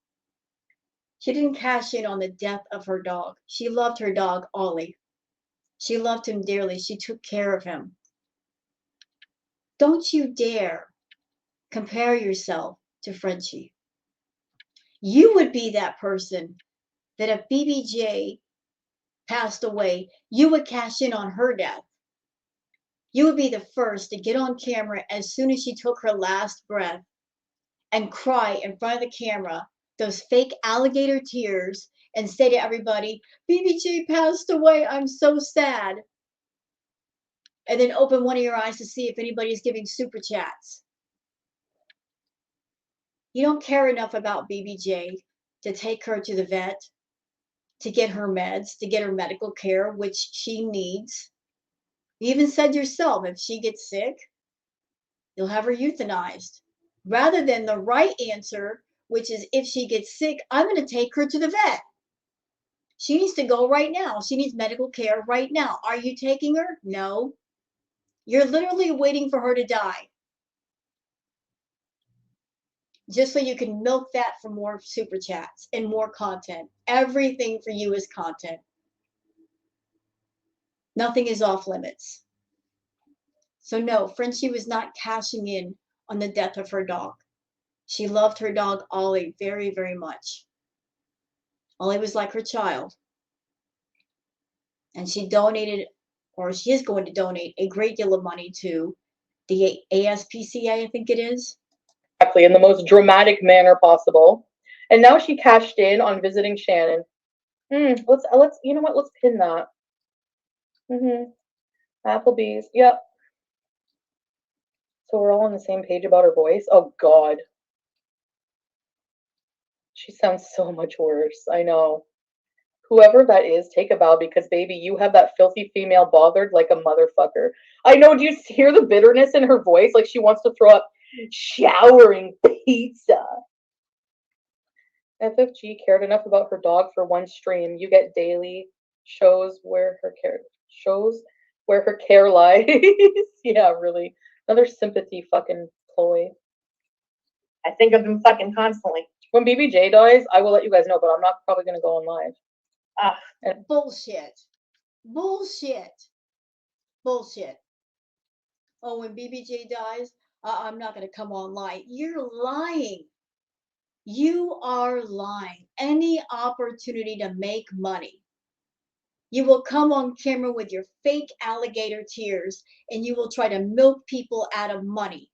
She didn't cash in on the death of her dog. She loved her dog, Ollie. She loved him dearly. She took care of him. Don't you dare compare yourself to Frenchie. You would be that person that if BBJ passed away, you would cash in on her death. You would be the first to get on camera as soon as she took her last breath and cry in front of the camera, those fake alligator tears, and say to everybody, BBJ passed away, I'm so sad. And then open one of your eyes to see if anybody's giving super chats. You don't care enough about BBJ to take her to the vet, to get her meds, to get her medical care, which she needs. You even said yourself, if she gets sick, you'll have her euthanized. Rather than the right answer, which is if she gets sick, I'm going to take her to the vet. She needs to go right now. She needs medical care right now. Are you taking her? No. You're literally waiting for her to die. just so you can milk that for more super chats and more content. Everything for you is content. Nothing is off limits. So no, Frenchie was not cashing in on the death of her dog. She loved her dog Ollie very, very much. Ollie was like her child. And she donated, or she is going to donate, a great deal of money to the ASPCA, I think it is. Exactly, in the most dramatic manner possible. And now she cashed in on visiting Shannon. Let's you know what? Let's pin that. Applebee's. Yep. So we're all on the same page about her voice. Oh God. She sounds so much worse. I know. Whoever that is, take a bow because baby, you have that filthy female bothered like a motherfucker. I know. Do you hear the bitterness in her voice? Like she wants to throw up showering pizza. FFG cared enough about her dog for one stream. You get daily shows where her care lies. Yeah, really. Another sympathy fucking ploy. I think of him fucking constantly. When BBJ dies, I will let you guys know, but I'm not probably gonna go on live. Bullshit. Bullshit. Bullshit. Oh, when BBJ dies, I'm not going to come online. You're lying. You are lying. Any opportunity to make money, you will come on camera with your fake alligator tears and you will try to milk people out of money.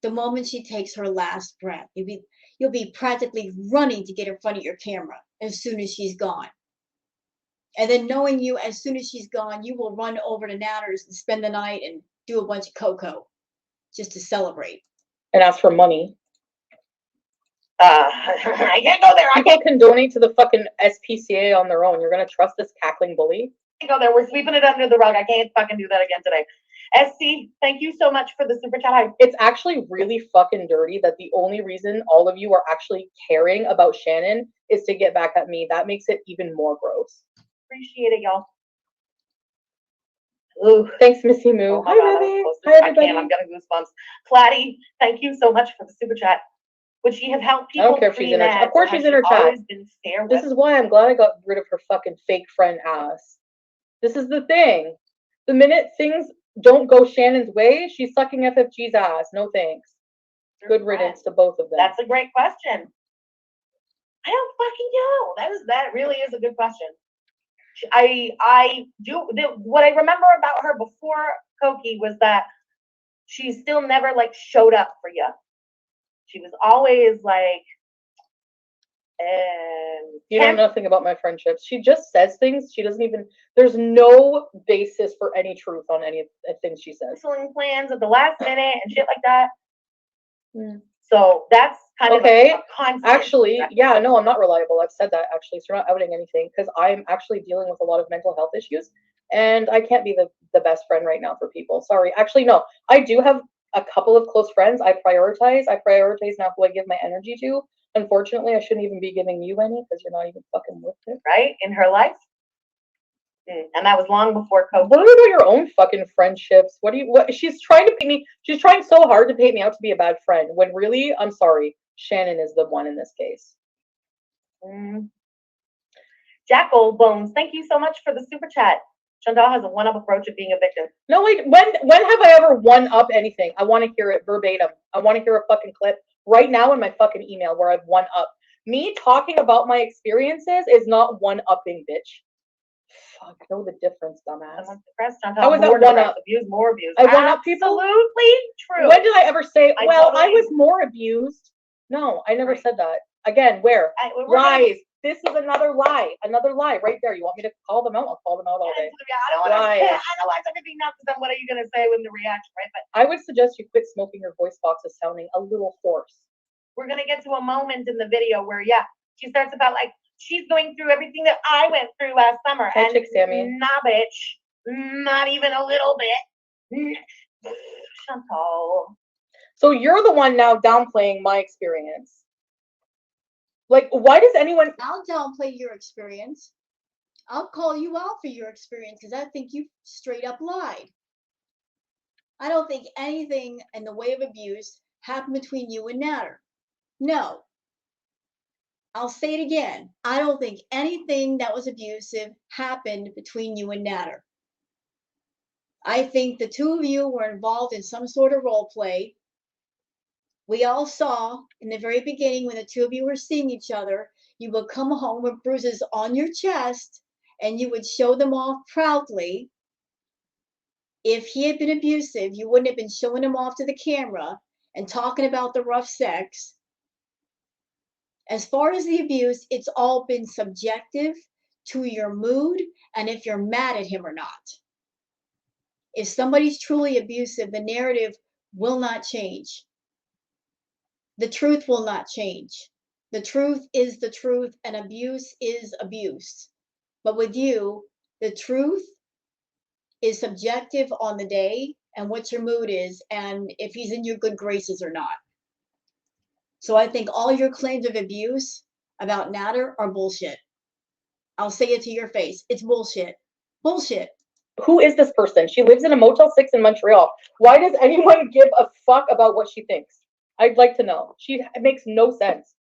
The moment she takes her last breath, you'll be practically running to get in front of your camera as soon as she's gone. And then knowing you, as soon as she's gone, you will run over to Natters and spend the night and do a bunch of cocoa just to celebrate. And ask for money. I can't go there. People can donate to the fucking SPCA on their own. You're gonna trust this cackling bully? I can't go there. We're sweeping it under the rug. I can't fucking do that again today. SC, thank you so much for the super chat. It's actually really fucking dirty that the only reason all of you are actually caring about Shannon is to get back at me. That makes it even more gross. Appreciate it, y'all. Ooh. Thanks, Missy Moo. Oh my Hi, God, baby. I Hi, everybody. can't. I'm getting goosebumps. Claddy, thank you so much for the super chat. Would she have helped people? I don't care if she's in her chat. Of course she's in her chat. This is why I'm glad I got rid of her fucking fake friend ass. This is the thing. The minute things don't go Shannon's way, she's sucking FFG's ass. No thanks. Good riddance to both of them. That's a great question. I don't fucking know. That really is a good question. What I remember about her before Koki was that she still never like showed up for you. She was always like, you know nothing about my friendships. She just says things. She doesn't even, there's no basis for any truth on any of the things she says. Canceling plans at the last minute and shit like that. So that's kind of a constant. Actually, yeah, no, I'm not reliable. I've said that actually, so you're not outing anything because I'm actually dealing with a lot of mental health issues and I can't be the best friend right now for people. Sorry. Actually, no, I do have a couple of close friends. I prioritize now who I give my energy to. Unfortunately, I shouldn't even be giving you any because you're not even fucking worth it. Right? In her life? And that was long before COVID. Worry about your own fucking friendships. She's trying to paint me, she's trying so hard to paint me out to be a bad friend when really, I'm sorry, Shannon is the one in this case. Jackal Bones, thank you so much for the super chat. Chantal has a one-up approach of being a victim. No, wait, when have I ever one-up anything? I want to hear it verbatim. I want to hear a fucking clip right now in my fucking email where I've one-up. Me talking about my experiences is not one-upping, bitch. Fuck, know the difference, dumbass. How was that one-up? More abuse. I one-up people? Absolutely true. When did I ever say, I was more abused? No, I never said that. Again, where? Lies. This is another lie. Another lie right there. You want me to call them out? I'll call them out all day. I don't want to analyze everything now because then what are you going to say when the reaction, right? But I would suggest you quit smoking. Your voice box is sounding a little hoarse. We're going to get to a moment in the video where, she starts about like, she's going through everything that I went through last summer. Hey, Chick Sammy. Nah, bitch. Not even a little bit. Chantal. So you're the one now downplaying my experience. Like, why does anyone... I'll downplay your experience. I'll call you out for your experience because I think you straight up lied. I don't think anything in the way of abuse happened between you and Natter. No. I'll say it again. I don't think anything that was abusive happened between you and Natter. I think the two of you were involved in some sort of role play. We all saw in the very beginning when the two of you were seeing each other, you would come home with bruises on your chest and you would show them off proudly. If he had been abusive, you wouldn't have been showing him off to the camera and talking about the rough sex. As far as the abuse, it's all been subjective to your mood and if you're mad at him or not. If somebody's truly abusive, the narrative will not change. The truth will not change. The truth is the truth, and abuse is abuse. But with you, the truth is subjective on the day and what your mood is, and if he's in your good graces or not. So I think all your claims of abuse about Natter are bullshit. I'll say it to your face. It's bullshit. Bullshit. Who is this person? She lives in a Motel 6 in Montreal. Why does anyone give a fuck about what she thinks? I'd like to know. It makes no sense.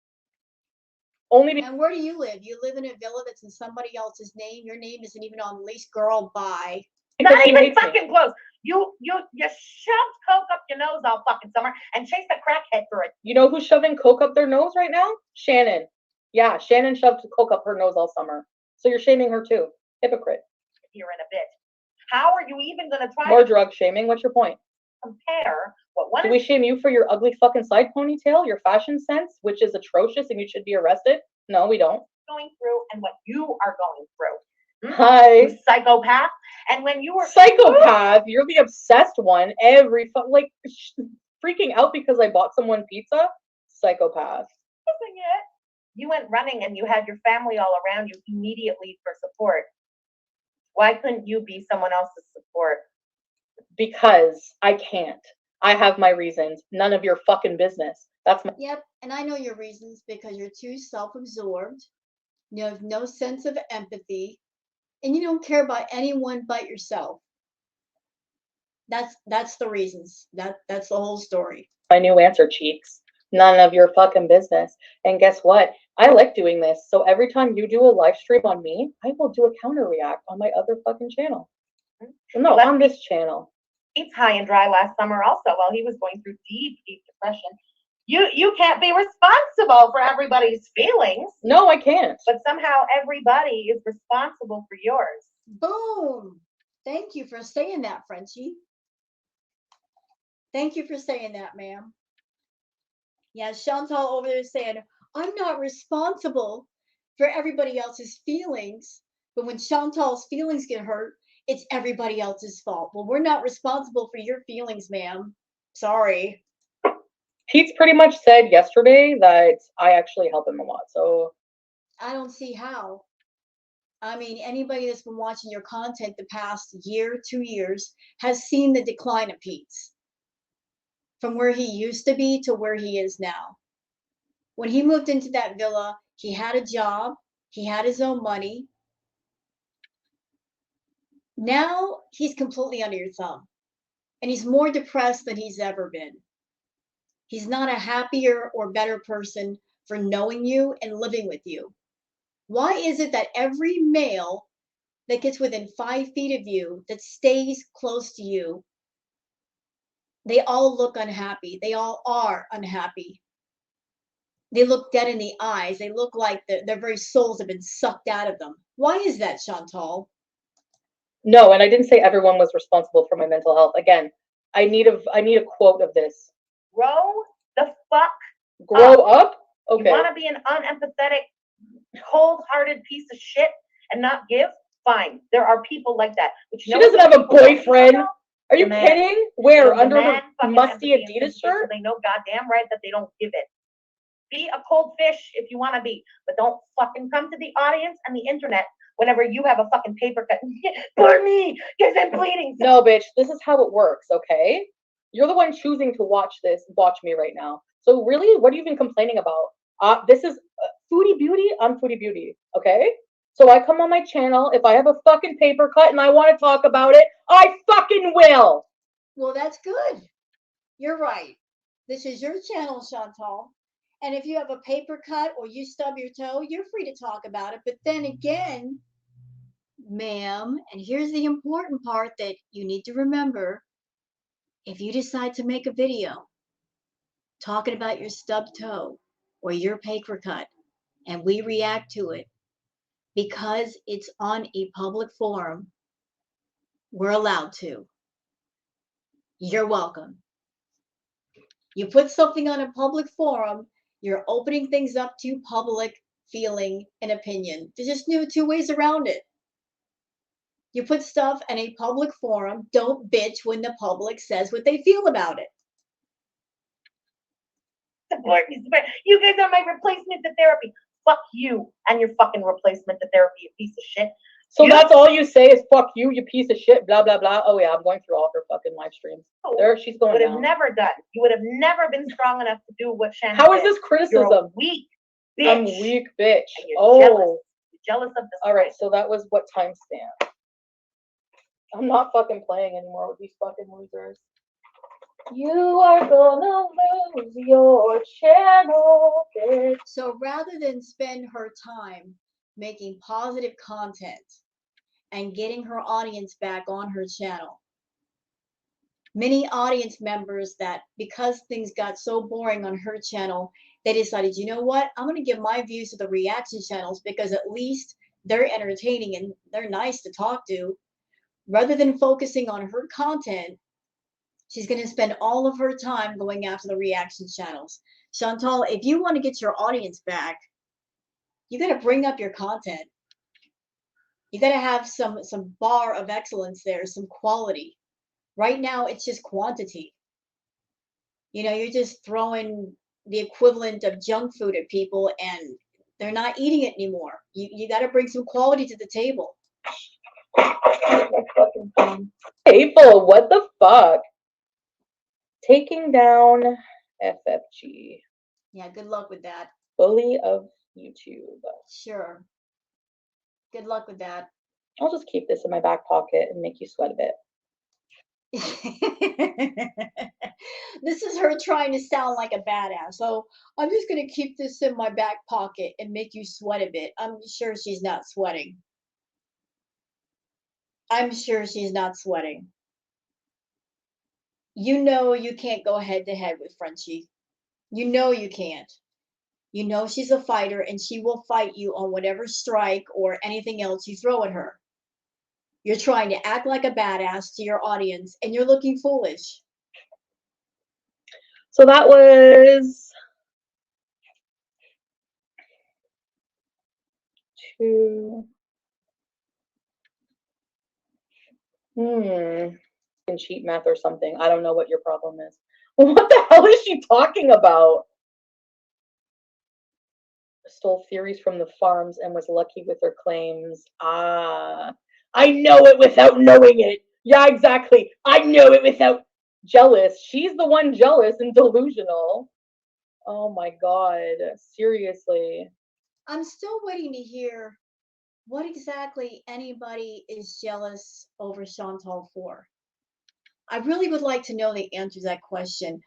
And where do you live? You live in a villa that's in somebody else's name. Your name isn't even on the lease. Girl, bye. Not even fucking close. You shoved coke up your nose all fucking summer and chased a crackhead through it. You know who's shoving coke up their nose right now? Shannon. Yeah, Shannon shoved coke up her nose all summer. So you're shaming her too. Hypocrite. You're in a bit. How are you even gonna try more to drug shaming? What's your point? compare what one? Do we shame you for your ugly fucking side ponytail, your fashion sense, which is atrocious and you should be arrested? No, we don't. Going through and what you are going through. Hi. You psychopath. And when you were psychopath, you're the obsessed one. Freaking out because I bought someone pizza. Psychopath. You went running and you had your family all around you immediately for support. Why couldn't you be someone else's support? Because I can't. I have my reasons. None of your fucking business. That's my. Yep, and I know your reasons because you're too self-absorbed. You have no sense of empathy, and you don't care about anyone but yourself. That's the reasons. That's the whole story. My new answer, cheeks. None of your fucking business. And guess what? I like doing this. So every time you do a live stream on me, I will do a counter react on my other fucking channel. No, on this channel. He's high and dry last summer also while he was going through deep depression. You can't be responsible for everybody's feelings. No, I can't. But somehow everybody is responsible for yours. Boom. Thank you for saying that, Frenchie. Thank you for saying that, ma'am. Yeah, Chantal over there saying, I'm not responsible for everybody else's feelings. But when Chantal's feelings get hurt, it's everybody else's fault. Well, we're not responsible for your feelings, ma'am. Sorry. Pete's pretty much said yesterday that I actually help him a lot. So I don't see how. I mean, anybody that's been watching your content the past year, 2 years, has seen the decline of Pete's. From where he used to be to where he is now. When he moved into that villa, he had a job, he had his own money. Now he's completely under your thumb, and he's more depressed than he's ever been. He's not a happier or better person for knowing you and living with you. Why is it that every male that gets within 5 feet of you, that stays close to you, they all look unhappy. They all are unhappy. They look dead in the eyes. They look like their very souls have been sucked out of them. Why is that, Chantal? No, and I didn't say everyone was responsible for my mental health. Again, I need a quote of this. Grow the fuck Grow up? Okay. You want to be an unempathetic, cold-hearted piece of shit and not give? Fine. There are people like that. But she doesn't have a boyfriend. Are you kidding? Where? Under her musty Adidas shirt? They know goddamn right that they don't give it. Be a cold fish if you want to be, but don't fucking come to the audience and the internet whenever you have a fucking paper cut. Burn me, because I'm bleeding. No, bitch, this is how it works, okay? You're the one choosing to watch me right now. So really, what are you even complaining about? This is Foodie Beauty. I'm Foodie Beauty, okay? So I come on my channel. If I have a fucking paper cut and I want to talk about it, I fucking will. Well, that's good. You're right. This is your channel, Chantal. And if you have a paper cut or you stub your toe, you're free to talk about it. But then again, ma'am, and here's the important part that you need to remember. If you decide to make a video talking about your stubbed toe or your paper cut and we react to it because it's on a public forum, we're allowed to. You're welcome. You put something on a public forum, you're opening things up to public feeling and opinion. There's just no two ways around it. You put stuff in a public forum, don't bitch when the public says what they feel about it. You guys are my replacement to therapy. Fuck you and your fucking replacement to therapy, you piece of shit. So that's all you say is "fuck you, you piece of shit," blah blah blah. Oh yeah, I'm going through all her fucking live streams. There, she's going would have down. never done. You would have never been strong enough to do what Shannon How is did. this criticism? You're a weak bitch. I'm weak, bitch. And you're jealous. You're jealous of this. All right, so that was what timestamp. I'm not fucking playing anymore with these fucking losers. You are gonna lose your channel, bitch. So rather than spend her time making positive content and getting her audience back on her channel, many audience members that because things got so boring on her channel, they decided, you know what, I'm going to give my views to the reaction channels because at least they're entertaining and they're nice to talk to. Rather than focusing on her content, she's going to spend all of her time going after the reaction channels. Chantal, if you want to get your audience back, you got to bring up your content. You got to have some bar of excellence there, some quality. Right now, it's just quantity. You know, you're just throwing the equivalent of junk food at people and they're not eating it anymore. You got to bring some quality to the table. Hateful, what the fuck? Taking down FFG. Yeah, good luck with that. Bully of YouTube. Sure. Good luck with that. I'll just keep this in my back pocket and make you sweat a bit. This is her trying to sound like a badass. So I'm just going to keep this in my back pocket and make you sweat a bit. I'm sure she's not sweating. I'm sure she's not sweating. You know you can't go head to head with Frenchie. You know you can't. You know she's a fighter and she will fight you on whatever strike or anything else you throw at her. You're trying to act like a badass to your audience and you're looking foolish. So that was 2. Can cheat math or something. I don't know what your problem is. What the hell is she talking about? Stole theories from the farms and was lucky with her claims. Ah, I know it without knowing it. Yeah, exactly. I know it without jealous. She's the one jealous and delusional. Oh my god. Seriously. I'm still waiting to hear what exactly anybody is jealous over Chantal for. I really would like to know the answer to that question.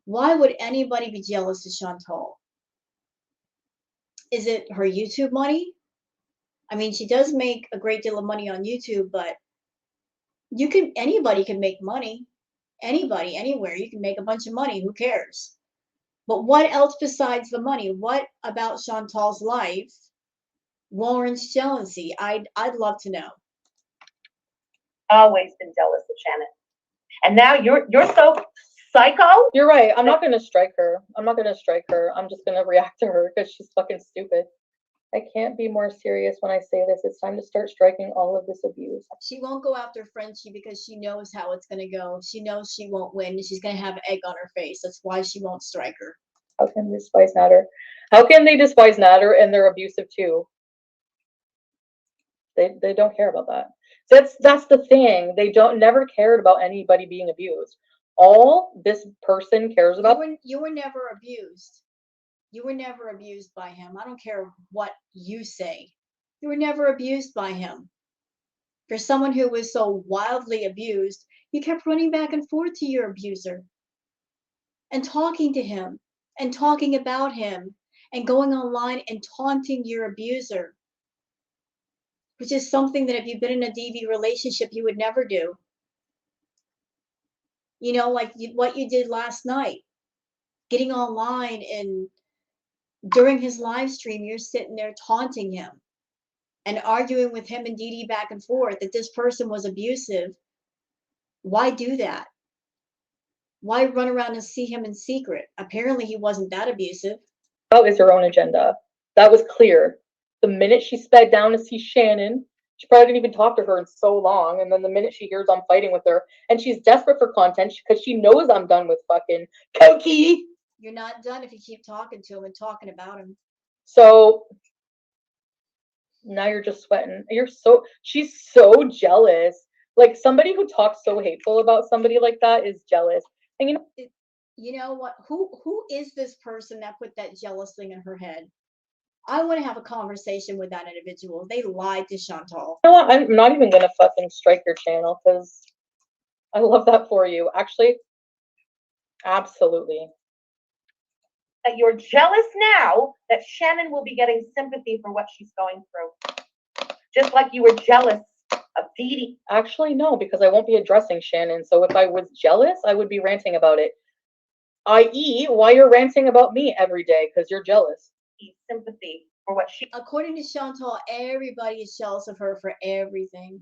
Why would anybody be jealous of Chantal? Is it her YouTube money? I mean, she does make a great deal of money on YouTube, but anybody can make money. Anybody, anywhere, you can make a bunch of money. Who cares? But what else besides the money? What about Chantal's life warrants jealousy? I'd love to know. Always been jealous of Shannon. And now you're so psycho. You're right. I'm not gonna strike her. I'm not gonna strike her. I'm just gonna react to her because she's fucking stupid. I can't be more serious when I say this. It's time to start striking all of this abuse. She won't go after Frenchie because she knows how it's going to go. She knows she won't win. She's going to have egg on her face. That's why she won't strike her. How can they despise Natter? How can they despise Natter and they're abusive too? They don't care about that. That's the thing. They never cared about anybody being abused. All this person cares about. You were never abused. You were never abused by him. I don't care what you say. You were never abused by him. For someone who was so wildly abused, you kept running back and forth to your abuser. and talking to him and talking about him and going online and taunting your abuser, which is something that if you've been in a DV relationship, you would never do. You know, like what you did last night, getting online and during his live stream, you're sitting there taunting him and arguing with him and Dee Dee back and forth that this person was abusive. Why do that? Why run around and see him in secret? Apparently, he wasn't that abusive. That is her own agenda. That was clear. The minute she sped down to see Shannon, she probably didn't even talk to her in so long. And then the minute she hears I'm fighting with her, and she's desperate for content because she knows I'm done with fucking Koki. You're not done if you keep talking to him and talking about him. So now you're just sweating. She's so jealous. Like somebody who talks so hateful about somebody like that is jealous. And you know what? Who is this person that put that jealous thing in her head? I want to have a conversation with that individual. They lied to Chantal. You know what? I'm not even gonna fucking strike your channel because I love that for you. Actually, absolutely. That you're jealous now that Shannon will be getting sympathy for what she's going through. Just like you were jealous of Dee Dee. Actually, no, because I won't be addressing Shannon. So if I was jealous, I would be ranting about it. I.e., why you're ranting about me every day because you're jealous. Sympathy for what she. According to Chantal, everybody is jealous of her for everything.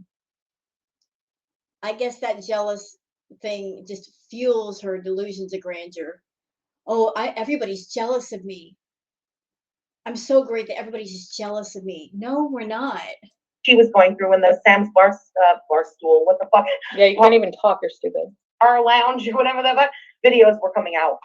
I guess that jealous thing just fuels her delusions of grandeur. Oh, everybody's jealous of me. I'm so great that everybody's just jealous of me. No, we're not. She was going through in the Sam's bar stool. What the fuck? Yeah, you can't even talk. You're stupid. Our lounge or whatever the fuck videos were coming out.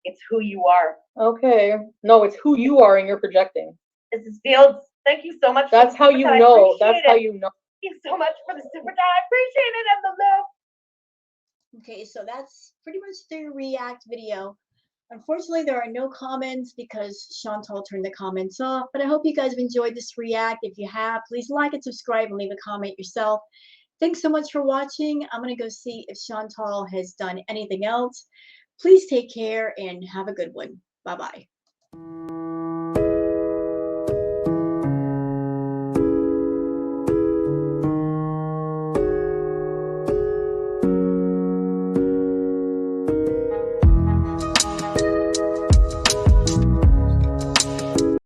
It's who you are. Okay. No, it's who you are and you're projecting. Mrs. Fields, thank you so much. That's how you know. That's how you know. Thank you so much for the super chat. I appreciate it and the love. Okay, so that's pretty much the react video. Unfortunately, there are no comments because Chantal turned the comments off, but I hope you guys have enjoyed this react. If you have, please like and subscribe and leave a comment yourself. Thanks so much for watching. I'm going to go see if Chantal has done anything else. Please take care and have a good one. Bye-bye.